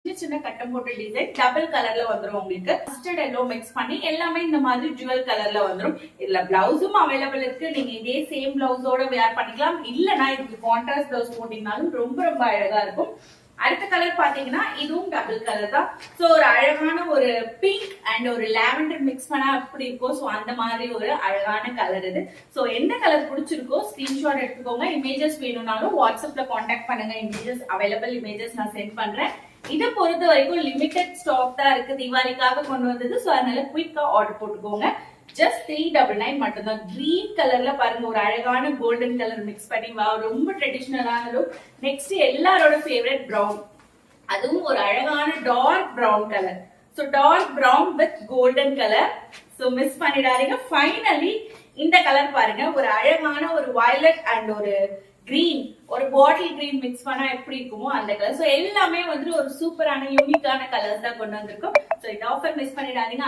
சின்ன கட்டம் போட்ட டிசைன் டபுள் கலர்ல வந்துரும் உங்களுக்கு. மஸ்டர்ட் எல்லோ மிக்ஸ் பண்ணி எல்லாமே இந்த மாதிரி ஜுவல் கலர்ல வந்துரும். இதுல பிளவுஸும் அவைலபிள் இருக்கு. நீங்க இதே சேம் பிளவுஸோட வேர் பண்ணிக்கலாம். இல்லனா இதுக்கு கான்ட்ராஸ்ட் பிளவுஸ் போட்டீங்கனாலும் ரொம்ப ரொம்ப அழகா இருக்கும். அடுத்த கலர் பாத்தீங்கன்னா இதுவும் டபுள் கலர் தான். சோ ஒரு அழகான ஒரு பிங்க் அண்ட் ஒரு லாவெண்டர் மிக்ஸ் பண்ணா அப்படி இருக்கும். சோ அந்த மாதிரி ஒரு அழகான கலர் இது. சோ எந்த கலர் பிடிச்சிருக்கோ ஸ்கிரீன்ஷாட் எடுத்துக்கோங்க. இமேஜஸ் வேணும்னாலும் வாட்ஸ்அப்ல கான்டாக்ட் பண்ணுங்க. இமேஜஸ் அவைலபிள் இமேஜஸ் நான் சென்ட் பண்றேன். இதை பொறுத்த வரைக்கும் லிமிடெட் ஸ்டாக் தான் இருக்கு. தீபாவளிக்காக கொண்டு வந்தது. சோ அதனால குயிக்கா ஆர்டர் போட்டுக்கோங்க. ஜஸ்ட் 399 மட்டும்தான். கிரீன் கலர்ல பாருங்க ஒரு அழகான கோல்டன் கலர் மிக்ஸ் பண்ணி ரொம்ப ட்ரெடிஷனலான லுக். நெக்ஸ்ட் எல்லாரோட ஃபேவரட் பிரவுன், அதுவும் ஒரு அழகான dark brown colour. So dark brown with golden colour. So miss பண்ணிடாதீங்க. ஃபைனலி இந்த கலர் பாருங்க ஒரு அழகான ஒரு வயலட் அண்ட் ஒரு கிரீன், ஒரு பாட்டில் கிரீன் மிக்ஸ் பண்ணா எப்படி இருக்குமோ அந்த கலர். சோ எல்லாமே வந்து ஒரு சூப்பரான யூனிக்கான கலர்ஸ் தான் கொண்டு வந்திருக்கோம். சோ இந்த ஆஃபர் மிஸ் பண்ணிடாதீங்க.